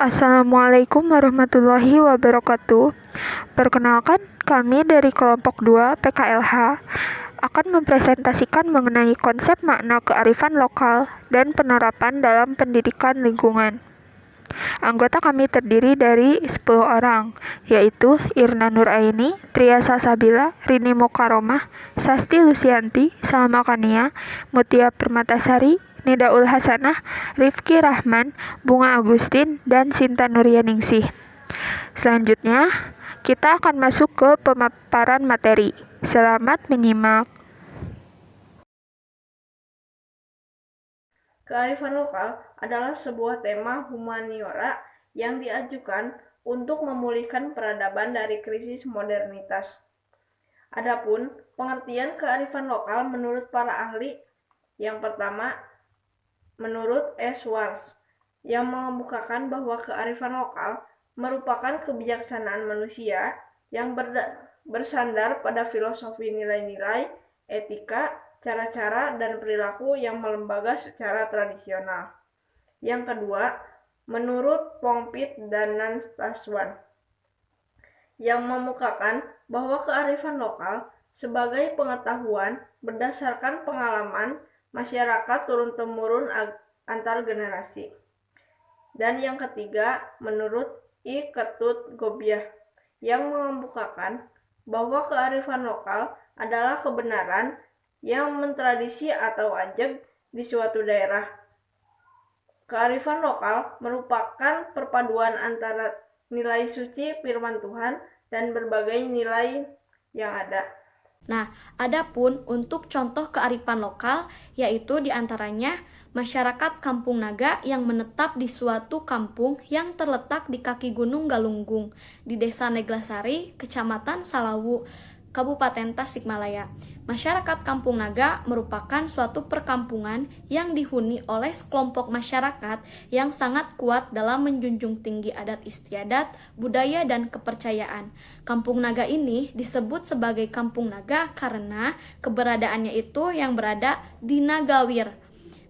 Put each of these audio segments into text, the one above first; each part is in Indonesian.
Assalamualaikum warahmatullahi wabarakatuh. Perkenalkan, kami dari kelompok 2 PKLH akan mempresentasikan mengenai konsep makna kearifan lokal dan penerapan dalam pendidikan lingkungan. Anggota kami terdiri dari 10 orang, yaitu Irna Nuraini, Tria Salsabila, Rini Mokaromah, Sasti Lusianti, Salma Kania, Mutia Permatasari, Nidaul Hasanah, Rifki Rahman, Bunga Agustin, dan Sinta Nuryaningsih. Selanjutnya, kita akan masuk ke pemaparan materi. Selamat menyimak. Kearifan lokal adalah sebuah tema humaniora yang diajukan untuk memulihkan peradaban dari krisis modernitas. Adapun pengertian kearifan lokal menurut para ahli, yang pertama, menurut S. Schwartz, yang mengemukakan bahwa kearifan lokal merupakan kebijaksanaan manusia yang bersandar pada filosofi nilai-nilai, etika, cara-cara, dan perilaku yang melembaga secara tradisional. Yang kedua, menurut Pongpit dan Nanstaswan, yang memukakan bahwa kearifan lokal sebagai pengetahuan berdasarkan pengalaman masyarakat turun-temurun antar generasi. Dan yang ketiga, menurut I. Ketut Gobiah, yang mengemukakan bahwa kearifan lokal adalah kebenaran yang mentradisi atau ajeg di suatu daerah. Kearifan lokal merupakan perpaduan antara nilai suci firman Tuhan dan berbagai nilai yang ada. Nah, adapun untuk contoh kearifan lokal, yaitu diantaranya masyarakat Kampung Naga yang menetap di suatu kampung yang terletak di kaki Gunung Galunggung, di Desa Neglasari, Kecamatan Salawu, Kabupaten Tasikmalaya. Masyarakat Kampung Naga merupakan suatu perkampungan yang dihuni oleh sekelompok masyarakat yang sangat kuat dalam menjunjung tinggi adat istiadat, budaya, dan kepercayaan. Kampung Naga ini disebut sebagai Kampung Naga karena keberadaannya itu yang berada di Nagawir.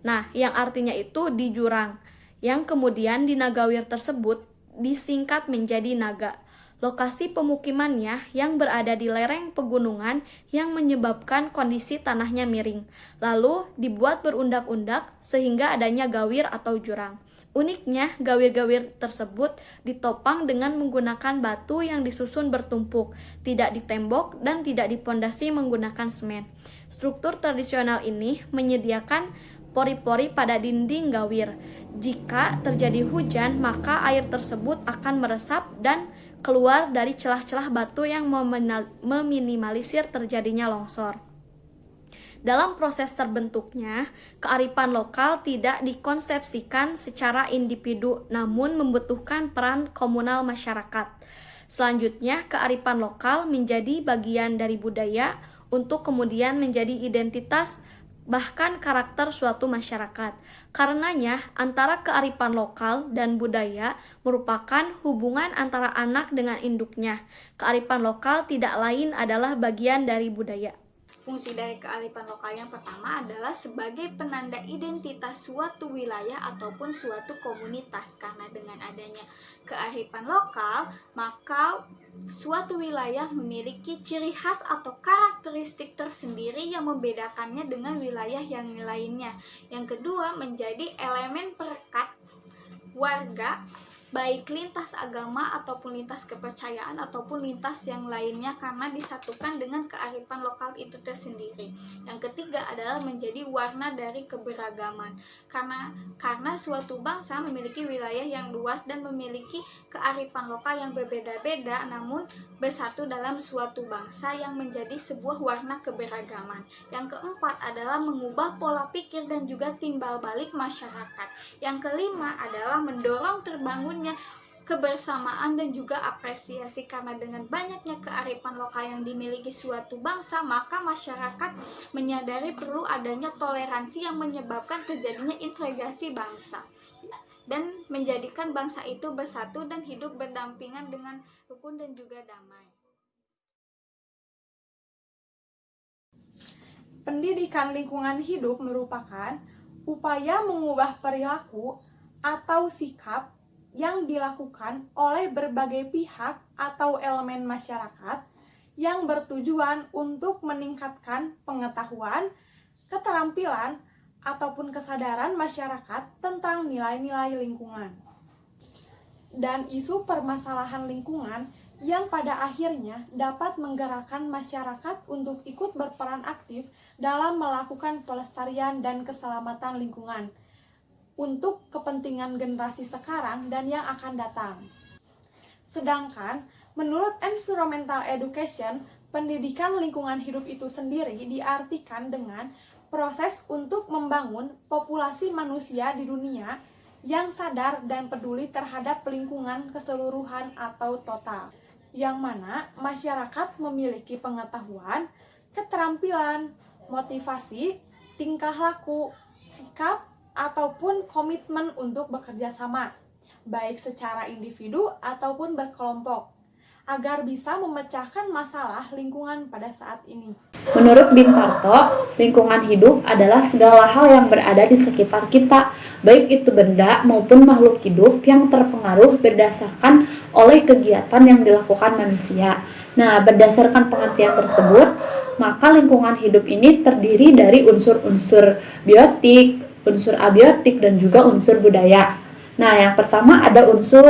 Nah, yang artinya itu di jurang, yang kemudian di Nagawir tersebut disingkat menjadi Naga. Lokasi pemukimannya yang berada di lereng pegunungan yang menyebabkan kondisi tanahnya miring. Lalu dibuat berundak-undak sehingga adanya gawir atau jurang. Uniknya, gawir-gawir tersebut ditopang dengan menggunakan batu yang disusun bertumpuk, tidak ditembok dan tidak dipondasi menggunakan semen. Struktur tradisional ini menyediakan pori-pori pada dinding gawir. Jika terjadi hujan, maka air tersebut akan meresap dan keluar dari celah-celah batu yang meminimalisir terjadinya longsor. Dalam proses terbentuknya, kearifan lokal tidak dikonsepsikan secara individu, namun membutuhkan peran komunal masyarakat. Selanjutnya, kearifan lokal menjadi bagian dari budaya untuk kemudian menjadi identitas bahkan karakter suatu masyarakat. Karenanya, antara kearifan lokal dan budaya merupakan hubungan antara anak dengan induknya. Kearifan lokal tidak lain adalah bagian dari budaya. Fungsi dari kearifan lokal yang pertama adalah sebagai penanda identitas suatu wilayah ataupun suatu komunitas. Karena dengan adanya kearifan lokal, maka suatu wilayah memiliki ciri khas atau karakteristik tersendiri yang membedakannya dengan wilayah yang lainnya. Yang kedua, menjadi elemen perekat warga, baik lintas agama ataupun lintas kepercayaan ataupun lintas yang lainnya, karena disatukan dengan kearifan lokal itu tersendiri. Yang ketiga adalah menjadi warna dari keberagaman, karena suatu bangsa memiliki wilayah yang luas dan memiliki kearifan lokal yang berbeda-beda, namun bersatu dalam suatu bangsa yang menjadi sebuah warna keberagaman. Yang keempat adalah mengubah pola pikir dan juga timbal balik masyarakat. Yang kelima adalah mendorong terbangun kebersamaan dan juga apresiasi, karena dengan banyaknya kearifan lokal yang dimiliki suatu bangsa, maka masyarakat menyadari perlu adanya toleransi yang menyebabkan terjadinya integrasi bangsa dan menjadikan bangsa itu bersatu dan hidup berdampingan dengan rukun dan juga damai. Pendidikan lingkungan hidup merupakan upaya mengubah perilaku atau sikap yang dilakukan oleh berbagai pihak atau elemen masyarakat yang bertujuan untuk meningkatkan pengetahuan, keterampilan, ataupun kesadaran masyarakat tentang nilai-nilai lingkungan. Dan isu permasalahan lingkungan yang pada akhirnya dapat menggerakkan masyarakat untuk ikut berperan aktif dalam melakukan pelestarian dan keselamatan lingkungan untuk kepentingan generasi sekarang dan yang akan datang. Sedangkan, menurut environmental education, pendidikan lingkungan hidup itu sendiri diartikan dengan proses untuk membangun populasi manusia di dunia yang sadar dan peduli terhadap lingkungan keseluruhan atau total, yang mana masyarakat memiliki pengetahuan, keterampilan, motivasi, tingkah laku, sikap, ataupun komitmen untuk bekerja sama, baik secara individu ataupun berkelompok, agar bisa memecahkan masalah lingkungan pada saat ini. Menurut Bintarto, lingkungan hidup adalah segala hal yang berada di sekitar kita, baik itu benda maupun makhluk hidup yang terpengaruh berdasarkan oleh kegiatan yang dilakukan manusia. Nah, berdasarkan pengertian tersebut, maka lingkungan hidup ini terdiri dari unsur-unsur biotik, unsur abiotik, dan juga unsur budaya. Nah, yang pertama ada unsur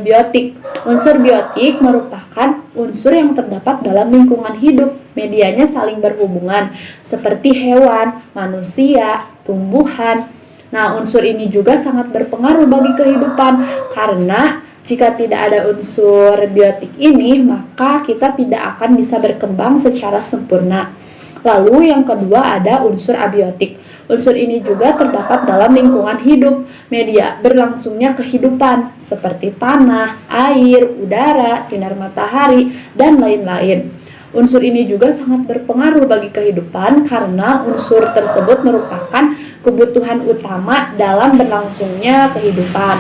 biotik. Unsur biotik merupakan unsur yang terdapat dalam lingkungan hidup. Medianya saling berhubungan, seperti hewan, manusia, tumbuhan. Nah, unsur ini juga sangat berpengaruh bagi kehidupan, karena jika tidak ada unsur biotik ini, maka kita tidak akan bisa berkembang secara sempurna. Lalu yang kedua ada unsur abiotik. Unsur ini juga terdapat dalam lingkungan hidup, media berlangsungnya kehidupan seperti tanah, air, udara, sinar matahari, dan lain-lain. Unsur ini juga sangat berpengaruh bagi kehidupan karena unsur tersebut merupakan kebutuhan utama dalam berlangsungnya kehidupan.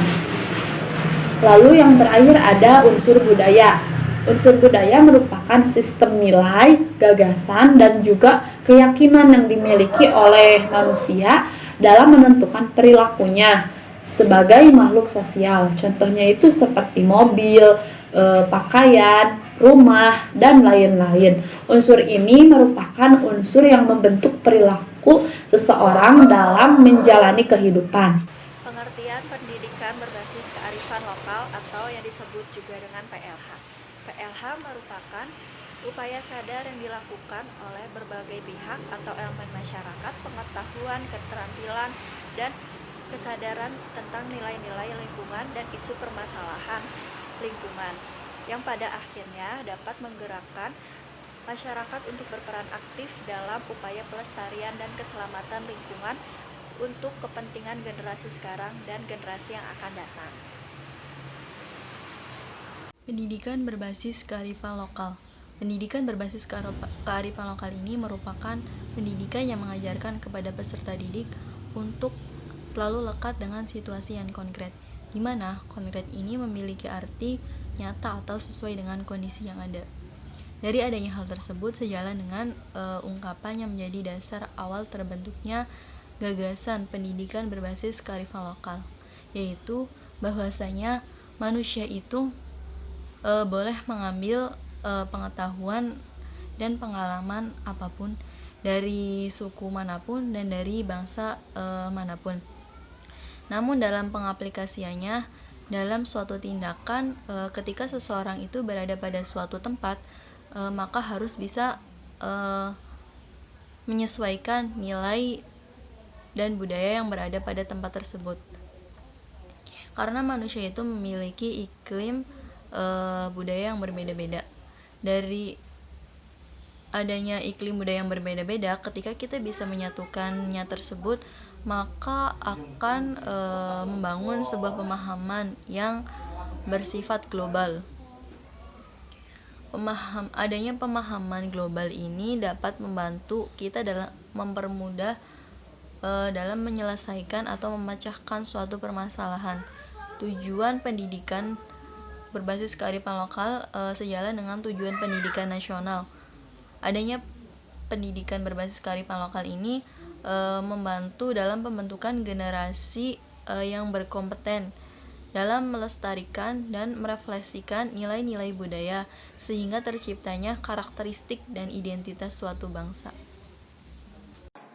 Lalu yang terakhir ada unsur budaya. Unsur budaya merupakan sistem nilai, gagasan, dan juga keyakinan yang dimiliki oleh manusia dalam menentukan perilakunya sebagai makhluk sosial. Contohnya itu seperti mobil, pakaian, rumah, dan lain-lain. Unsur ini merupakan unsur yang membentuk perilaku seseorang dalam menjalani kehidupan. Pengertian pendidikan berbasis kearifan lokal atau yang disebut juga dengan PLH. PLH merupakan upaya sadar yang dilakukan oleh berbagai pihak atau elemen masyarakat, pengetahuan, keterampilan, dan kesadaran tentang nilai-nilai lingkungan dan isu permasalahan lingkungan, yang pada akhirnya dapat menggerakkan masyarakat untuk berperan aktif dalam upaya pelestarian dan keselamatan lingkungan untuk kepentingan generasi sekarang dan generasi yang akan datang. Pendidikan berbasis kearifan lokal. Pendidikan berbasis kearifan lokal ini merupakan pendidikan yang mengajarkan kepada peserta didik untuk selalu lekat dengan situasi yang konkret, di mana konkret ini memiliki arti nyata atau sesuai dengan kondisi yang ada. Dari adanya hal tersebut sejalan dengan ungkapan yang menjadi dasar awal terbentuknya gagasan pendidikan berbasis kearifan lokal, yaitu bahwasanya manusia itu boleh mengambil pengetahuan dan pengalaman apapun dari suku manapun dan dari bangsa manapun. Namun dalam pengaplikasiannya dalam suatu tindakan, ketika seseorang itu berada pada suatu tempat, maka harus bisa menyesuaikan nilai dan budaya yang berada pada tempat tersebut. Karena manusia itu memiliki iklim budaya yang berbeda-beda. Dari adanya iklim budaya yang berbeda-beda, ketika kita bisa menyatukannya tersebut, maka akan membangun sebuah pemahaman yang bersifat global. Adanya pemahaman global ini dapat membantu kita dalam mempermudah dalam menyelesaikan atau memecahkan suatu permasalahan. Tujuan pendidikan berbasis kearifan lokal sejalan dengan tujuan pendidikan nasional. Adanya pendidikan berbasis kearifan lokal ini membantu dalam pembentukan generasi yang berkompeten dalam melestarikan dan merefleksikan nilai-nilai budaya sehingga terciptanya karakteristik dan identitas suatu bangsa.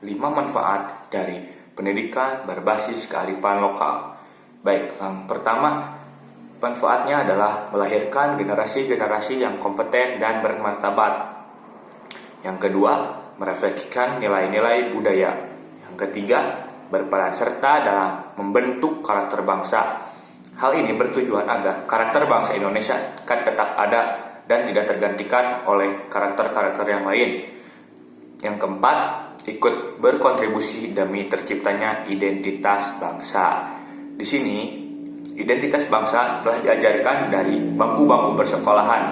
5 manfaat dari pendidikan berbasis kearifan lokal. Baik, yang pertama, manfaatnya adalah melahirkan generasi-generasi yang kompeten dan bermartabat. Yang kedua, merefleksikan nilai-nilai budaya. Yang ketiga, berperan serta dalam membentuk karakter bangsa. Hal ini bertujuan agar karakter bangsa Indonesia kan tetap ada dan tidak tergantikan oleh karakter-karakter yang lain. Yang keempat, ikut berkontribusi demi terciptanya identitas bangsa. Di sini, identitas bangsa telah diajarkan dari bangku-bangku persekolahan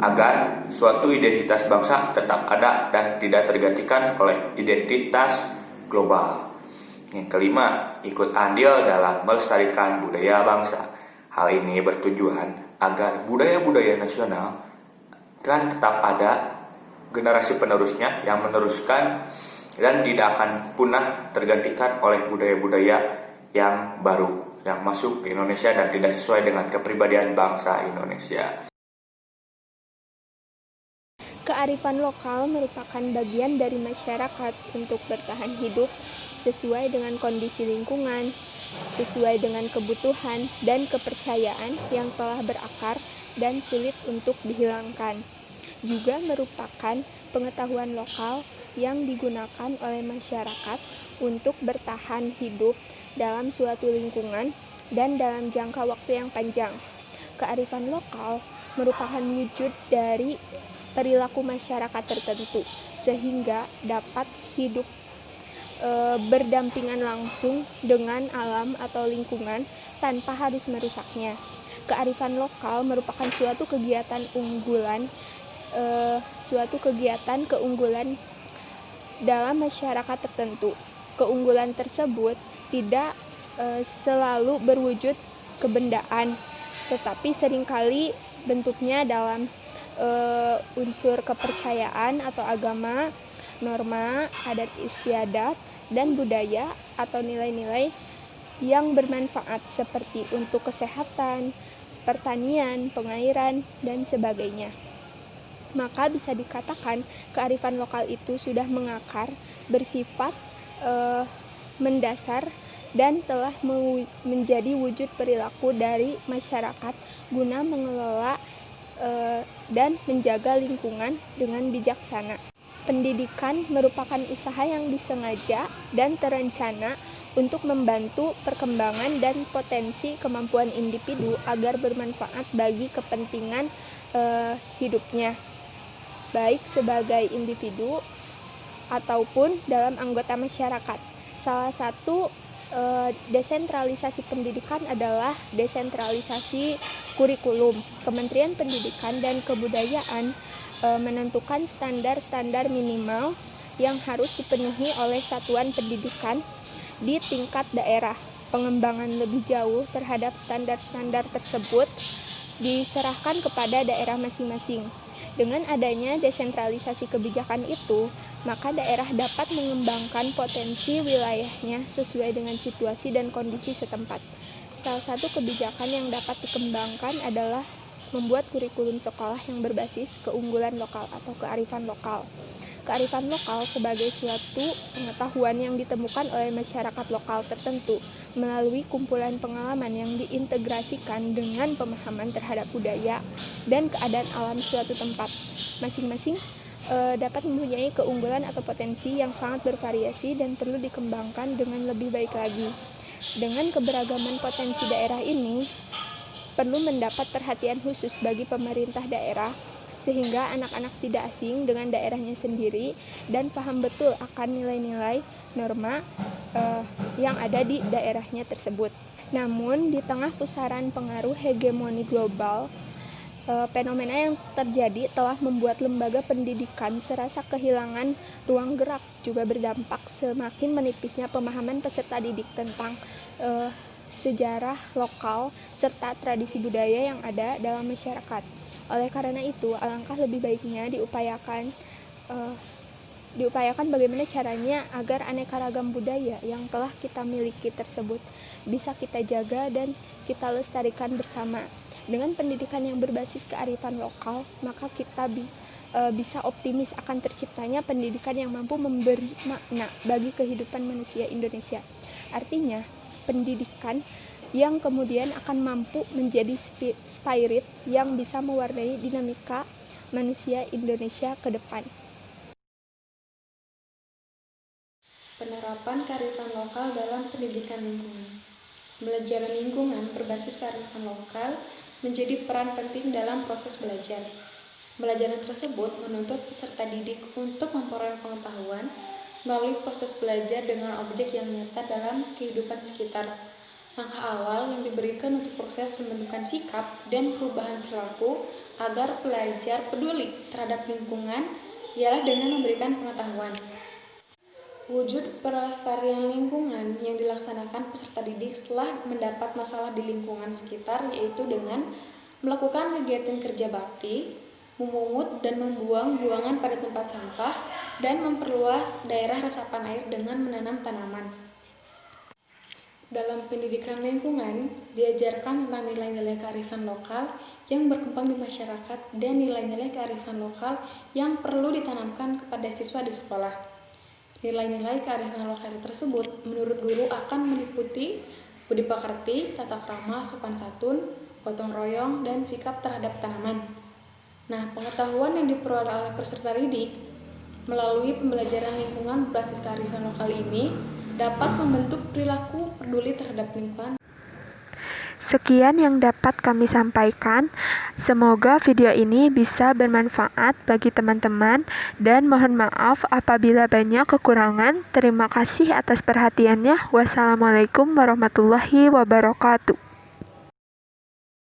agar suatu identitas bangsa tetap ada dan tidak tergantikan oleh identitas global. Yang kelima, ikut andil dalam melestarikan budaya bangsa. Hal ini bertujuan agar budaya-budaya nasional kan tetap ada generasi penerusnya yang meneruskan dan tidak akan punah tergantikan oleh budaya-budaya yang baru yang masuk ke Indonesia dan tidak sesuai dengan kepribadian bangsa Indonesia. Kearifan lokal merupakan bagian dari masyarakat untuk bertahan hidup sesuai dengan kondisi lingkungan, sesuai dengan kebutuhan dan kepercayaan yang telah berakar dan sulit untuk dihilangkan. Juga merupakan pengetahuan lokal yang digunakan oleh masyarakat untuk bertahan hidup dalam suatu lingkungan dan dalam jangka waktu yang panjang. Kearifan lokal merupakan wujud dari perilaku masyarakat tertentu sehingga dapat hidup berdampingan langsung dengan alam atau lingkungan tanpa harus merusaknya. Kearifan lokal merupakan suatu kegiatan keunggulan dalam masyarakat tertentu. Keunggulan tersebut tidak selalu berwujud kebendaan, tetapi seringkali bentuknya dalam unsur kepercayaan atau agama, norma, adat istiadat, dan budaya atau nilai-nilai yang bermanfaat seperti untuk kesehatan, pertanian, pengairan, dan sebagainya. Maka bisa dikatakan kearifan lokal itu sudah mengakar, bersifat mendasar, dan telah menjadi wujud perilaku dari masyarakat guna mengelola dan menjaga lingkungan dengan bijaksana. Pendidikan merupakan usaha yang disengaja dan terencana untuk membantu perkembangan dan potensi kemampuan individu agar bermanfaat bagi kepentingan hidupnya, baik sebagai individu ataupun dalam anggota masyarakat. Salah satu desentralisasi pendidikan adalah desentralisasi kurikulum. Kementerian Pendidikan dan Kebudayaan menentukan standar-standar minimal yang harus dipenuhi oleh satuan pendidikan di tingkat daerah. Pengembangan lebih jauh terhadap standar-standar tersebut diserahkan kepada daerah masing-masing. Dengan adanya desentralisasi kebijakan itu, maka daerah dapat mengembangkan potensi wilayahnya sesuai dengan situasi dan kondisi setempat. Salah satu kebijakan yang dapat dikembangkan adalah membuat kurikulum sekolah yang berbasis keunggulan lokal atau kearifan lokal. Kearifan lokal sebagai suatu pengetahuan yang ditemukan oleh masyarakat lokal tertentu melalui kumpulan pengalaman yang diintegrasikan dengan pemahaman terhadap budaya dan keadaan alam suatu tempat. Masing-masing dapat mempunyai keunggulan atau potensi yang sangat bervariasi dan perlu dikembangkan dengan lebih baik lagi. Dengan keberagaman potensi daerah ini, perlu mendapat perhatian khusus bagi pemerintah daerah sehingga anak-anak tidak asing dengan daerahnya sendiri dan paham betul akan nilai-nilai norma yang ada di daerahnya tersebut. Namun di tengah pusaran pengaruh hegemoni global, fenomena yang terjadi telah membuat lembaga pendidikan serasa kehilangan ruang gerak, juga berdampak semakin menipisnya pemahaman peserta didik tentang sejarah lokal serta tradisi budaya yang ada dalam masyarakat. Oleh karena itu, alangkah lebih baiknya diupayakan bagaimana caranya agar aneka ragam budaya yang telah kita miliki tersebut bisa kita jaga dan kita lestarikan bersama. Dengan pendidikan yang berbasis kearifan lokal, maka kita bisa optimis akan terciptanya pendidikan yang mampu memberi makna bagi kehidupan manusia Indonesia. Artinya, pendidikan yang kemudian akan mampu menjadi spirit yang bisa mewarnai dinamika manusia Indonesia ke depan. Penerapan kearifan lokal dalam pendidikan lingkungan. Pembelajaran lingkungan berbasis kearifan lokal menjadi peran penting dalam proses belajar. Pembelajaran tersebut menuntut peserta didik untuk memperoleh pengetahuan melalui proses belajar dengan objek yang nyata dalam kehidupan sekitar. Langkah awal yang diberikan untuk proses pembentukan sikap dan perubahan perilaku agar pelajar peduli terhadap lingkungan ialah dengan memberikan pengetahuan. Wujud pelestarian lingkungan yang dilaksanakan peserta didik setelah mendapat masalah di lingkungan sekitar yaitu dengan melakukan kegiatan kerja bakti, memungut dan membuang buangan pada tempat sampah, dan memperluas daerah resapan air dengan menanam tanaman. Dalam pendidikan lingkungan, diajarkan tentang nilai-nilai kearifan lokal yang berkembang di masyarakat dan nilai-nilai kearifan lokal yang perlu ditanamkan kepada siswa di sekolah. Nilai-nilai kearifan lokal tersebut menurut guru akan meliputi budi pekerti, tata krama, sopan santun, gotong royong, dan sikap terhadap tanaman. Nah, pengetahuan yang diperoleh oleh peserta didik melalui pembelajaran lingkungan berbasis kearifan lokal ini dapat membentuk perilaku peduli terhadap lingkungan. Sekian yang dapat kami sampaikan. Semoga video ini bisa bermanfaat bagi teman-teman dan mohon maaf apabila banyak kekurangan. Terima kasih atas perhatiannya. Wassalamualaikum warahmatullahi wabarakatuh.